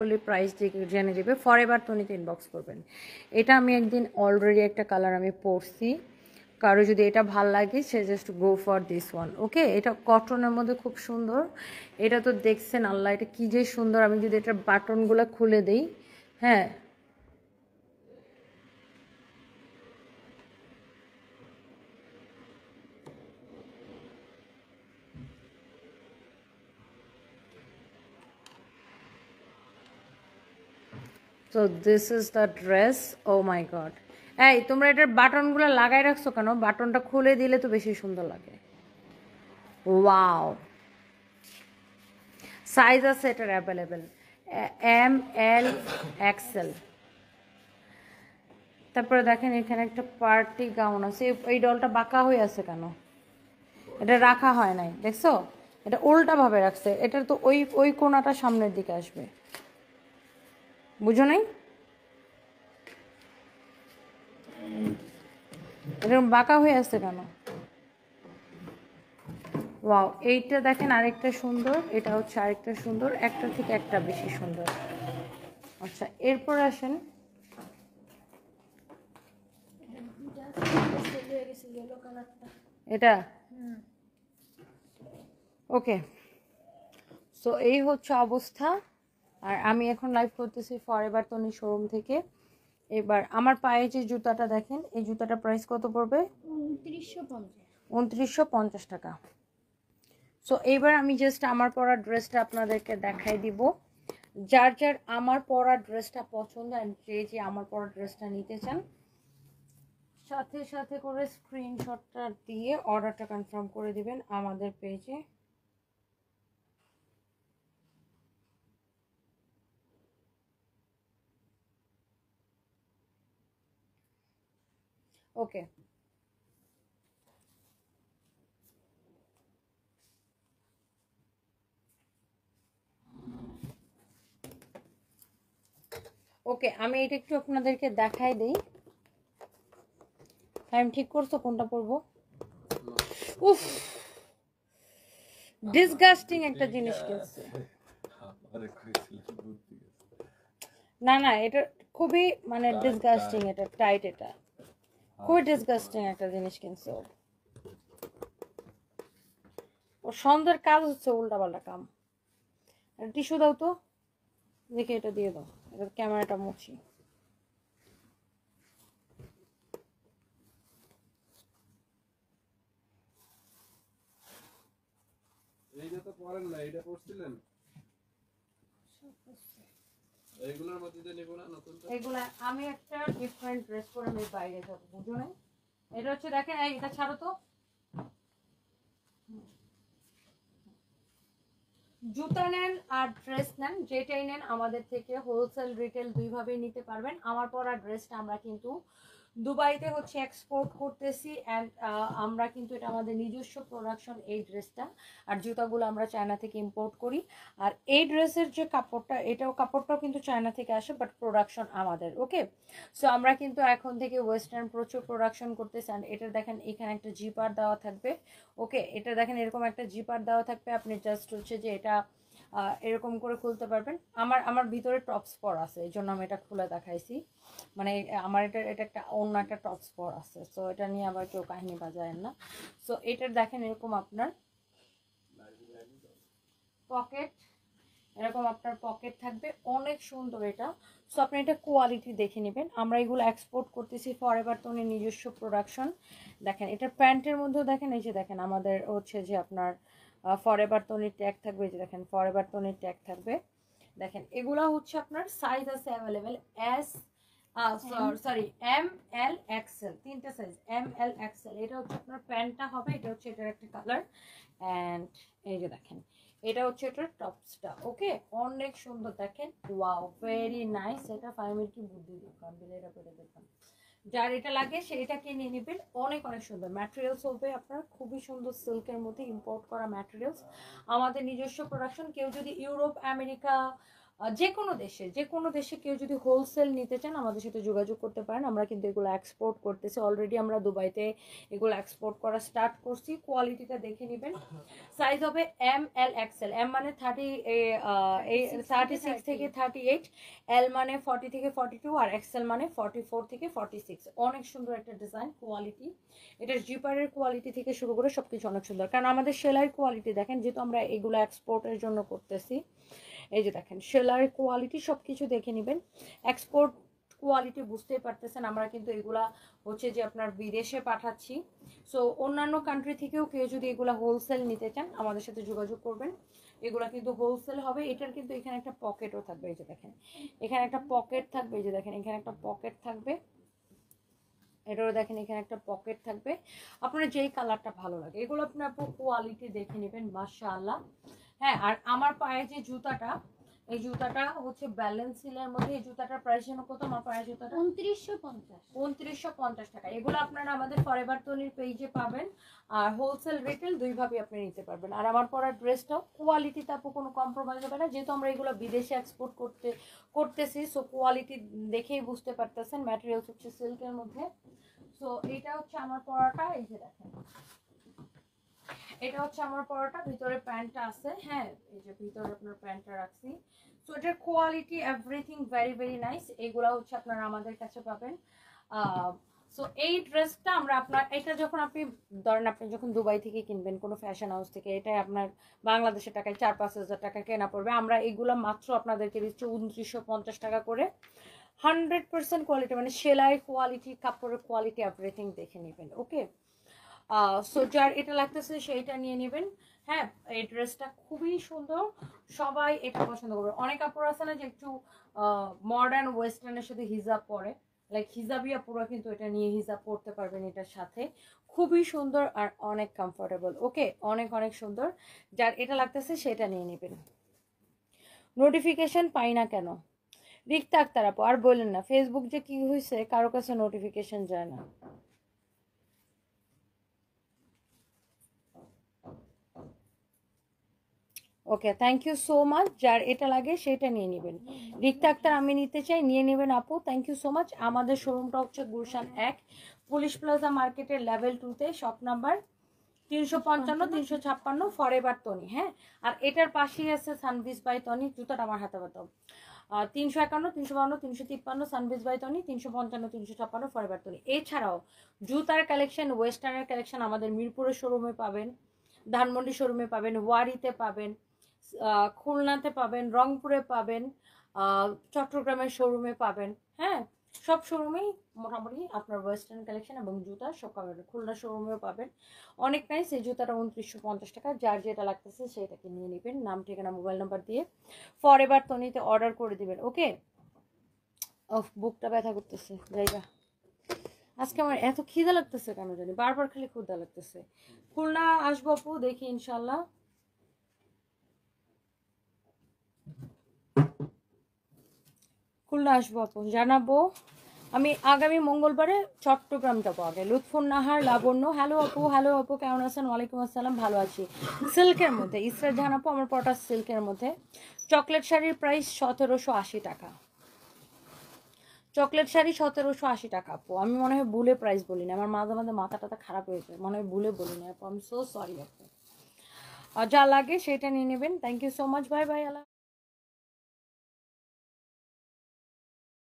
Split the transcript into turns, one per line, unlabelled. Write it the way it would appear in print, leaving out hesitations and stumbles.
বলে প্রাইস জেনে দেবে, ফরএভার তনিতে ইনবক্স করবেন। এটা আমি একদিন অলরেডি একটা কালার আমি পরছি, কারো যদি এটা ভাল লাগে সে just go for this one. Okay, এটা কটনের মধ্যে খুব সুন্দর। এটা তো দেখছেন, আল্লাহ এটা কী যে সুন্দর। আমি যদি এটার বাটনগুলো খুলে দিই, হ্যাঁ so this is the dress. Oh my God, এই তোমরা এটার বাটনগুলো লাগাই রাখছো কেন? বাটনটা খুলে দিলে তো বেশি সুন্দর লাগে। ওয়াও, সাইজ আছে এটার অ্যাভেলেবেল, এম এল এক্সেল। তারপরে দেখেন এখানে একটা পার্টি গাউন আছে। এই ডলটা বাঁকা হয়ে আছে কেন? এটা রাখা হয় নাই, দেখছো? এটা উল্টাভাবে রাখছে। এটার তো ওই ওই কোণাটা সামনের দিকে আসবে, বুঝো নাই? এরকম বাঁকা হয়ে আছে কেন? ওয়াও, এইটা দেখেন আরেকটা সুন্দর, এটা হচ্ছে আরেকটা সুন্দর, একটা থেকে একটা বেশি সুন্দর। আচ্ছা, এরপর আসেন, এটা ওকে। সো এই হচ্ছে অবস্থা। আর আমি এখন লাইভ করতেছি ফরএভার তনি শোরুম থেকে। এবার আমার পায়ে যে জুতাটা দেখেন, এই জুতাটা প্রাইস কত পড়বে? 2950 টাকা। সো এইবার আমি জাস্ট আমার পরা ড্রেসটা আপনাদেরকে দেখাই দিব। যার যার আমার পরা ড্রেসটা পছন্দ অ্যান্ড যে যে আমার পরা ড্রেসটা নিতে চান, সাথে সাথে করে স্ক্রিনশটটা দিয়ে অর্ডারটা কনফার্ম করে দিবেন আমাদের পেজে। ওকে, ওকে, আমি এটা একটু আপনাদেরকে দেখাই দিই। টাইম ঠিক করছো কোনটা পরবো? উফ, ডিসগাস্টিং একটা জিনিস কিনছে। না না, এটা খুবই মানে ডিসগাস্টিং, এটা টাইট, এটা খুবই ডিসগাস্টিং একটা জিনিস কিনছে। ও সন্ধ্যের কাজ হচ্ছে উল্টাপাল্টা কাম। টিস্যু দাও তো, দেখে এটা দিয়ে দাও, এটা ক্যামেরাটা মুছি।
এইটা তো পরেন না, এটা পড়ছিলেন। এইগুলোর মধ্যে দিয়ে নিব না নতুন।
এগুলা আমি একটা ডিফারেন্ট ড্রেস পরে আমি বাইরে যাব, বুঝো না? এটা হচ্ছে দেখেন, এই এটা ছাড়ো তো। জুতা নেন আর ড্রেস নেন, যেটাই নেন আমাদের থেকে হোলসেল রিটেল দুইভাবেই নিতে পারবেন। আমার পরা ড্রেসটা আমরা কিন্তু দুবাইতে হচ্ছে এক্সপোর্ট করতেছি অ্যান্ড আমরা কিন্তু এটা আমাদের নিজস্ব প্রোডাকশন এই ড্রেসটা। আর জুতাগুলো আমরা চায়না থেকে ইম্পোর্ট করি। আর এই ড্রেসের যে কাপড়টা, কাপড়টাও কিন্তু চায়না থেকে আসে, বাট প্রোডাকশন আমাদের। ওকে, সো আমরা কিন্তু এখন থেকে ওয়েস্টার্ন প্রচুর প্রোডাকশন করতেছি। অ্যান্ড এটা দেখেন এখানে একটা জিপার দেওয়া থাকবে। ওকে, এটা দেখেন এরকম একটা জিপার দেওয়া থাকবে, আপনি জাস্ট হচ্ছে যে এটা এরকম করে খুলতে পারবেন। আমার আমার ভিতরে টপস পর আছে, এই জন্য আমি এটা খুলে দেখাইছি। মানে আমার এটা একটা অন্য একটা টপস পর আছে, সো এটা নিয়ে আবার কেউ কাহিনী বাজায় না। সো এটার দেখেন এরকম আপনার পকেট, এরকম আপনার পকেট থাকবে, অনেক সুন্দর এটা। সো আপনি এটা কোয়ালিটি দেখে নেবেন। আমরা এগুলো এক্সপোর্ট করতেছি ফরএভার তনি নিজস্ব প্রোডাকশন। দেখেন এটার প্যান্টের মধ্যেও দেখেন, এই যে দেখেন আমাদের হচ্ছে যে আপনার ফরএভার তনির ট্যাগ থাকবে, এই যে দেখেন ফরএভার তনির ট্যাগ থাকবে। দেখেন এগুলা হচ্ছে আপনার সাইজ আছে available, S sorry M L XL, তিনটা সাইজ, এম এল এক্সেল। এটা হচ্ছে আপনার প্যান্টটা হবে, এটা হচ্ছে এটার একটা কালার। অ্যান্ড এই যে দেখেন এটা হচ্ছে এটার টপসটা। ওকে, অনেক সুন্দর দেখেন, ওয়াও ভেরি নাইস। এটা ফাইমের কি বুদ্ধি দেখলাম, বিলেটা করে দেখলাম। যার এটা লাগে সে এটা কিনে নেবেন, অনেক অনেক সুন্দর ম্যাটেরিয়ালস হবে আপনার, খুবই সুন্দর সিল্কের মধ্যে ইম্পোর্ট করা ম্যাটেরিয়ালস, আমাদের নিজস্ব প্রোডাকশন। কেউ যদি ইউরোপ, আমেরিকা, যে কোনো দেশে কেউ যদি হোলসেল নিতে চান আমাদের সাথে যোগাযোগ করতে পারেন। আমরা কিন্তু এগুলো এক্সপোর্ট করতেছি অলরেডি, আমরা দুবাইতে এগুলো এক্সপোর্ট করা স্টার্ট করছি। কোয়ালিটিটা দেখে নেবেন। সাইজ হবে ML XL। এম মানে 36 থেকে 38, এল মানে 40 থেকে 42, আর XL মানে 44 থেকে 46। অনেক সুন্দর একটা ডিজাইন, কোয়ালিটি এটার জিপারের কোয়ালিটি থেকে শুরু করে সবকিছু অনেক সুন্দর। কারণ আমাদের সেলাইয়ের কোয়ালিটি দেখেন, যেহেতু আমরা এগুলো এক্সপোর্টের জন্য করতেছি, এই যে দেখেন সেলাইয়ের কোয়ালিটি সবকিছু দেখে নেবেন। এক্সপোর্ট কোয়ালিটি বুঝতেই পারতেছেন, আমরা কিন্তু এগুলা হচ্ছে যে আপনার বিদেশে পাঠাচ্ছি। সো অন্যান্য কান্ট্রি থেকেও কেউ যদি এগুলা হোলসেল নিতে চান আমাদের সাথে যোগাযোগ করবেন। এগুলা কিন্তু হোলসেল হবে। এটার কিন্তু এখানে একটা পকেটও থাকবে, এই যে দেখেন এখানে একটা পকেট থাকবে, এই যে দেখেন এখানে একটা পকেট থাকবে, এটারও দেখেন এখানে একটা পকেট থাকবে। আপনার যেই কালারটা ভালো লাগে, এগুলো আপনার কোয়ালিটি দেখে নেবেন মাশাআল্লাহ। হ্যাঁ, আর আমার পায়ে যে জুতাটা, এই জুতাটা হচ্ছে ব্যালেন্স সিলের মধ্যে। এই জুতাটার প্রাইস যেন কত? আমার পায়ের জুতাটা 2950 টাকা। এগুলো আপনারা আমাদের ফরএভার তনির পেজে পাবেন, আর হোলসেল রিটেল দুইভাবে আপনি নিতে পারবেন। আর আমার পরা ড্রেসটাও কোয়ালিটিতে আপু কোনো কম্প্রোমাইজ হবে না, যেহেতু আমরা এগুলো বিদেশে এক্সপোর্ট করতেছি। সো কোয়ালিটি দেখেই বুঝতে পারতেছেন। ম্যাটেরিয়ালস হচ্ছে সিল্কের মধ্যে। সো এটা হচ্ছে আমার পরাটা, এই যে দেখেন এটা হচ্ছে আমার পরাটা, ভিতরে প্যান্টটা আছে। হ্যাঁ, এই যে ভিতরে আপনার প্যান্টটা রাখছি। সো এটার quality everything very very nice. এগুলা হচ্ছে আপনারা আমাদের কাছে পাবেন। সো এই ড্রেসটা আমরা আপনার, এটা যখন আপনি ধরেন আপনি যখন দুবাই থেকে কিনবেন কোনো ফ্যাশন হাউস থেকে, এটা আপনার বাংলাদেশের টাকায় 4-5 হাজার টাকা কেনা পড়বে। আমরা এগুলো মাত্র আপনাদেরকে দিচ্ছি 2950 টাকা করে। 100% কোয়ালিটি, মানে সেলাই কোয়ালিটি, কাপড়ের কোয়ালিটি এভরিথিং দেখে নেবেন। ওকে, সো যার এটা লাগতেছে সেইটা নিয়ে নেবেন। হ্যাঁ, এই ড্রেসটা খুবই সুন্দর, সবাই এটা পছন্দ করবে। অনেক কাপড় আছে না যে একটু মডার্ন ওয়েস্টার্নের সাথে হিজাব পরে, লাইক হিজাবিয়া পুরো, কিন্তু এটা নিয়ে হিজাব পরতে পারবেন এটার সাথে। খুবই সুন্দর আর অনেক কমফোর্টেবল। ওকে, অনেক অনেক সুন্দর। যার এটা লাগতেছে সেটা নিয়ে নেবেন। নোটিফিকেশন পাই না কেন? রিক্তা আক্তার আপু, আর বললেন না, ফেসবুক যে কি হয়েছে, কারো কাছে নোটিফিকেশন যায় না। ওকে, থ্যাংক ইউ সো মাচ। যার এটা লাগে সেটা নিয়ে নেবেন। রিক্তা আক্তার, আমি নিতে চাই, নিয়ে নেবেন আপু। Thank you so much. আমাদের শোরুমটা হচ্ছে গুলশান 1, পুলিশ প্লাজা মার্কেটের লেভেল 2-তে, শপ নাম্বার 355-356 ফরএভার তনি। হ্যাঁ, আর এটার পাশেই আছে সানভিজ বাই তনি। জুতাটা আমার হাতে বাতাও। 351, 352, 353 সানভিজ বাই তনি, 355, 356 ফরএভার তনি। এছাড়াও জুতার কালেকশন, ওয়েস্টার্নের কালেকশন আমাদের মিরপুরের শোরুমে পাবেন, ধানমন্ডি শোরুমে পাবেন, ওয়ারিতে পাবেন, খুলনাতে পাবেন, রংপুরে পাবেন, চট্টগ্রামের শোরুমে পাবেন। হ্যাঁ, সব শোরুমেই মোটামুটি আপনার ওয়েস্টার্ন কালেকশন এবং জুতা সব পাবেন। খুলনা শোরুমেও পাবেন। অনেক নাইস। এই জুতাটা 2950 টাকা। যার যেটা লাগতেছে সেটাকে নিয়ে নেবেন, নাম ঠিকানা মোবাইল নাম্বার দিয়ে ফরএভার তনিতে অর্ডার করে দিবেন। ওকে, অফ বুকটা ব্যথা করতেছে জায়গা। আজকে আমার এত খিদা লাগতেছে কেন জানি, বারবার খালি ক্ষুধা লাগতেছে। খুলনা আসবো আপু, দেখি ইনশাল্লাহ। খুলনা আসবো আপু, জানাবো। আমি আগামী মঙ্গলবারে চট্টগ্রাম যাবো। আগে লুৎফুন নাহার লাবণ্য, হ্যালো আপু, হ্যালো আপু, কেমন আছেন? ওয়ালাইকুম আসসালাম, ভালো আছি। সিল্কের মধ্যে ইসরাত জাহান আপু, আমার পটা সিল্কের মধ্যে। চকলেট শাড়ির প্রাইস 1780 টাকা। চকলেট শাড়ি 1780 টাকা আপু। আমি মনে হয় ভুলে প্রাইস বলিনি, আমার মাঝে মাঝে মাথা টাথা খারাপ হয়ে যায়, মনে হয় ভুলে বলিনি আপু। আই এম সো সরি আপু। যা লাগে সেটা নিয়ে নেবেন। Thank you so much, bye by.